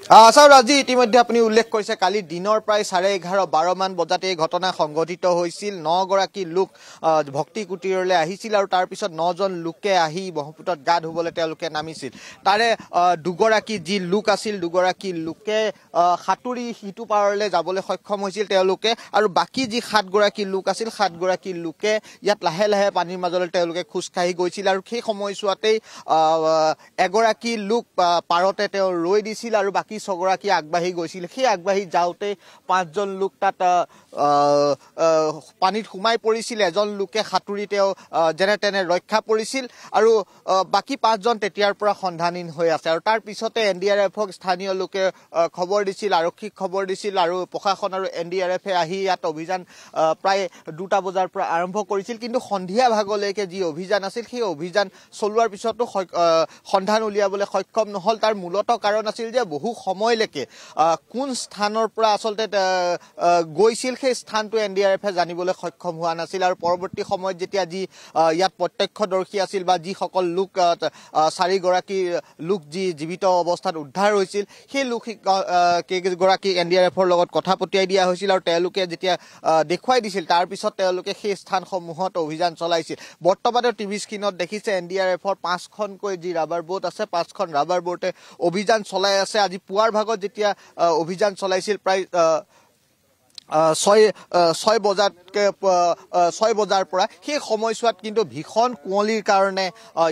Sir আজি ইতিমধ্যে আপুনি উল্লেখ কৰিছে কালি দিনৰ প্ৰায় 11:30-12 মান বজাত এই ঘটনা সংঘটিত হৈছিল। 9 গৰাকী লোক ভক্তি কুটীৰলৈ আহিছিল আৰু তাৰ পিছত 9জন লোকে আহি ব্ৰহ্মপুত্ৰত গা ধুবলৈ তেওঁলোকে নামিছিল। তাৰে দুগৰাকী যি লোক আছিল দুগৰাকী লোকে সাঁতুৰি সিটো পাৰলৈ যাবলৈ সক্ষম হৈছিল তেওঁলোকে, আৰু বাকী যি 7 গৰাকী লোক আছিল 7 গৰাকী লোকে ইয়াত লাহে লাহে পানীৰ মাজলৈ তেওঁলোকে খোজকাঢ়ি গৈছিল আৰু সেই সময়ছোৱাতেই এগৰাকী লোক পাৰতে তেওঁ ৰৈ দিছিল আৰু বাকী 6 গৰাকী আগবাঢ়ি গৈছিল। সেই আগবাঢ়ি যাওঁতে 5জন লোক তাত পানীত সোমাই পৰিছিল। এজন লোকে সাঁতুৰি তেওঁ যেনে তেনে ৰক্ষা পৰিছিল আৰু বাকী 5জন তেতিয়াৰ পৰা সন্ধানহীন হৈ আছে। আৰু তাৰ পিছতে NDRFক স্থানীয় লোকে খবৰ দিছিল, আৰক্ষীক খবৰ দিছিল আৰু প্ৰশাসন আৰু NDRFে আহি ইয়াত অভিযান প্ৰায় 2টা বজাৰ পৰা আৰম্ভ কৰিছিল। কিন্তু সন্ধিয়া ভাগলৈকে যি অভিযান আছিল সেই অভিযান চলোৱাৰ পিছতো সন্ধান উলিয়াবলৈ সক্ষম নহল। তাৰ মূলত কাৰণ আছিল যে বহু সময়লৈকে কোন স্থানৰ পৰা আচলতে গৈছিল সেই স্থানটো NDRFে জানিবলৈ সক্ষম হোৱা নাছিল। আৰু পৰৱৰ্তী সময়ত যেতিয়া যি ইয়াত প্ৰত্যক্ষদৰ্শী আছিল বা যিসকল লোক 4 গৰাকী লোক যি জীৱিত অৱস্থাত উদ্ধাৰ হৈছিল সেই লোক কেইগৰাকী NDRFৰ লগত কথা পতিয়াই দিয়া হৈছিল আৰু তেওঁলোকে যেতিয়া দেখুৱাই দিছিল তাৰ পিছত তেওঁলোকে সেই স্থানসমূহত অভিযান চলাইছিল। বৰ্তমানৰ টিভি স্ক্ৰীণত দেখিছে NDRFৰ 5খনকৈ যি ৰাবাৰ বোট আছে 5খন ৰাবাৰ বোটে অভিযান চলাই আছে। আজি পুৱাৰ ভাগত যেতিয়া অভিযান চলাইছিল প্ৰায় 6 বজাৰ পৰা সেই সময়ছোৱাত কিন্তু ভীষণ কুঁৱলীৰ কাৰণে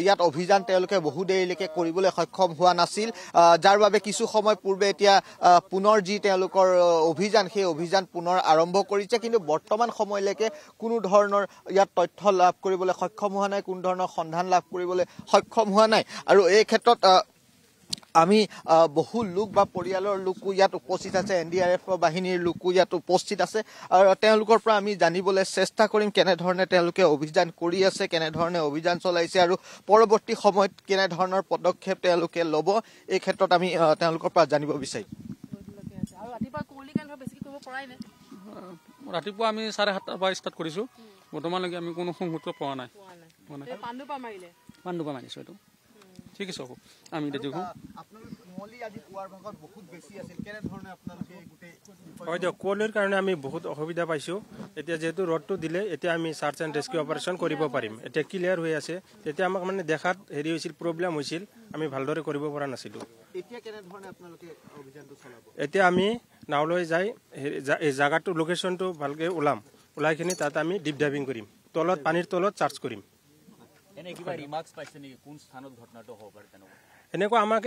ইয়াত অভিযান তেওঁলোকে বহু দেৰিলৈকে কৰিবলৈ সক্ষম হোৱা নাছিল, যাৰ বাবে কিছু সময় পূৰ্বে এতিয়া পুনৰ যি তেওঁলোকৰ অভিযান সেই অভিযান পুনৰ আৰম্ভ কৰিছে। কিন্তু বৰ্তমান সময়লৈকে কোনো ধৰণৰ ইয়াত তথ্য লাভ কৰিবলৈ সক্ষম হোৱা নাই, কোনো ধৰণৰ সন্ধান লাভ কৰিবলৈ সক্ষম হোৱা নাই। আৰু এই ক্ষেত্ৰত আমি বহু লোক বা পৰিয়ালৰ লোকো ইয়াত উপস্থিত আছে, NDRF বাহিনীৰ লোকো ইয়াত উপস্থিত আছে আৰু তেওঁলোকৰ পৰা আমি জানিবলৈ চেষ্টা কৰিম কেনেধৰণে তেওঁলোকে অভিযান কৰি আছে, কেনেধৰণে অভিযান চলাইছে আৰু পৰৱৰ্তী সময়ত কেনেধৰণৰ পদক্ষেপ তেওঁলোকে ল'ব এই ক্ষেত্ৰত আমি তেওঁলোকৰ পৰা জানিব বিচাৰিম। ৰাতিপুৱা আমি 7:30 পৰা ষ্টাৰ্ট কৰিছোঁ, বৰ্তমানলৈকে আমি কোনো সংহত পোৱা নাই। পাণ্ডুপা মাৰিছোঁ এইটো ঠিক আছে। হ'ব আমি দেখোঁ হয় দিয়ক, কুঁৱলীৰ কাৰণে আমি বহুত অসুবিধা পাইছোঁ। এতিয়া যিহেতু ৰ'দটো দিলে এতিয়া আমি চাৰ্চ এণ্ড ৰেস্কিউ অপাৰেশ্যন কৰিব পাৰিম। এতিয়া ক্লিয়াৰ হৈ আছে। তেতিয়া আমাক মানে দেখাত হেৰি হৈছিল, প্ৰব্লেম হৈছিল, আমি ভালদৰে কৰিব পৰা নাছিলোঁ। এতিয়া আমি নাওলৈ যাই এই জাগাটো লোকেশ্যনটো ভালকৈ ওলাই কিনি তাত আমি ডিপ ডাইভিং কৰিম, তলত পানীৰ তলত চাৰ্চ কৰিম। এনেকুৱা আমাক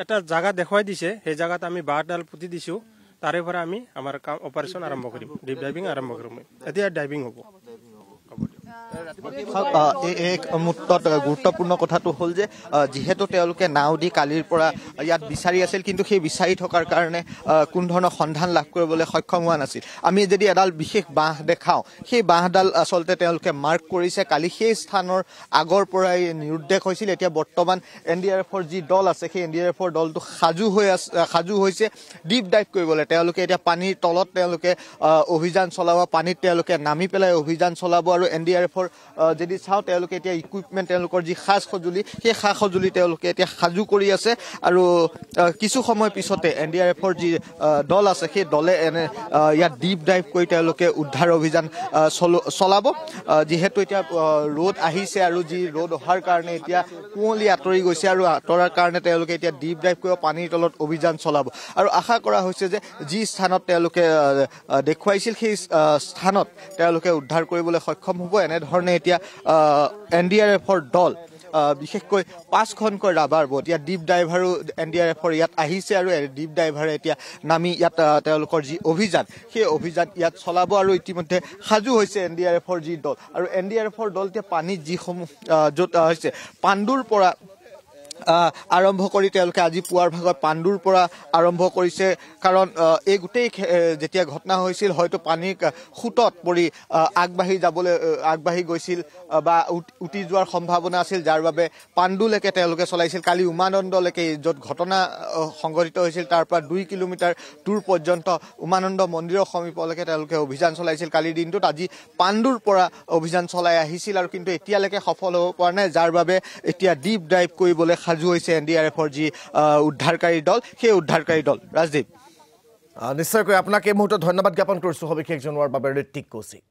এটা জাগা দেখুৱাই দিছে, সেই জাগাত আমি বাঁহডাল পুতি দিছোঁ, তাৰে পৰা আমি আমাৰ কাম অপাৰেশ্যন আৰম্ভ কৰিম, ডিপ ডাইভিং আৰম্ভ কৰিম। এতিয়া ডাইভিং হ'ব। এক মুহূৰ্তত গুৰুত্বপূৰ্ণ কথাটো হ'ল যে যিহেতু তেওঁলোকে নাও দি কালিৰ পৰা ইয়াত বিচাৰি আছিল, কিন্তু সেই বিচাৰি থকাৰ কাৰণে কোনো ধৰণৰ সন্ধান লাভ কৰিবলৈ সক্ষম হোৱা নাছিল। আমি যদি এডাল বিশেষ বাঁহ দেখাওঁ, সেই বাঁহডাল আচলতে তেওঁলোকে মাৰ্ক কৰিছে কালি সেই স্থানৰ আগৰ পৰাই নিৰুদ্দেশ হৈছিল। এতিয়া বৰ্তমান NDRFৰ যি দল আছে সেই NDRFৰ দলটো সাজু হৈছে ডিপ ডাইভ কৰিবলৈ। তেওঁলোকে এতিয়া পানীৰ তলত তেওঁলোকে অভিযান চলাব, পানীত তেওঁলোকে নামি পেলাই অভিযান চলাব আৰু NDRFৰ যদি চাওঁ তেওঁলোকে এতিয়া ইকুইপমেণ্ট তেওঁলোকৰ যি সা সঁজুলি সেই সা সঁজুলি তেওঁলোকে এতিয়া সাজু কৰি আছে আৰু কিছু সময় পিছতে NDRFৰ যি দল আছে সেই দলে ইয়াত ডিপ ডাইভ কৰি তেওঁলোকে উদ্ধাৰ অভিযান চলাব। যিহেতু এতিয়া ৰ'দ আহিছে আৰু যি ৰ'দ অহাৰ কাৰণে এতিয়া কুঁৱলী আঁতৰি গৈছে আৰু আঁতৰাৰ কাৰণে তেওঁলোকে এতিয়া ডিপ ডাইভ কৰিব পানীৰ তলত অভিযান চলাব। আৰু আশা কৰা হৈছে যে যি স্থানত তেওঁলোকে দেখুৱাইছিল সেই স্থানত তেওঁলোকে উদ্ধাৰ কৰিবলৈ সক্ষম হ'ব। এনেধৰণে এতিয়া NDRFৰ দল বিশেষকৈ 5খনকৈ ৰাবাৰ বোট ইয়াত ডিপ ডাইভাৰো NDRFৰ ইয়াত আহিছে আৰু ডিপ ডাইভাৰে এতিয়া নামি ইয়াত তেওঁলোকৰ যি অভিযান সেই অভিযান ইয়াত চলাব আৰু ইতিমধ্যে সাজু হৈছে NDRFৰ যি দল। আৰু NDRFৰ দল এতিয়া পানীত যিসমূহ য'ত হৈছে পাণ্ডুৰ পৰা আৰম্ভ কৰি তেওঁলোকে আজি পুৱাৰ ভাগত পাণ্ডুৰ পৰা আৰম্ভ কৰিছে, কাৰণ এই গোটেই যেতিয়া ঘটনা হৈছিল হয়তো পানীৰ সোঁতত পৰি আগবাঢ়ি গৈছিল বা উটি যোৱাৰ সম্ভাৱনা আছিল, যাৰ বাবে পাণ্ডুলৈকে তেওঁলোকে চলাইছিল। কালি উমানন্দলৈকে য'ত ঘটনা সংঘটিত হৈছিল তাৰ পৰা 2 কিলোমিটাৰ দূৰ পৰ্যন্ত উমানন্দ মন্দিৰৰ সমীপলৈকে তেওঁলোকে অভিযান চলাইছিল কালিৰ দিনটোত। আজি পাণ্ডুৰ পৰা অভিযান চলাই আহিছিল আৰু কিন্তু এতিয়ালৈকে সফল হ'ব পৰা নাই, যাৰ বাবে এতিয়া ডিপ ডাইভ কৰিবলৈ সাজু হৈছে NDRFৰ যি উদ্ধাৰকাৰী দল সেই উদ্ধাৰকাৰী দল ৰাজদীপ নিশ্চয়কৈ আপোনাক এই মুহূৰ্তত ধন্যবাদ জ্ঞাপন কৰিছোঁ সবিশেষ জনোৱাৰ বাবে ঋত্বিক কৌশিক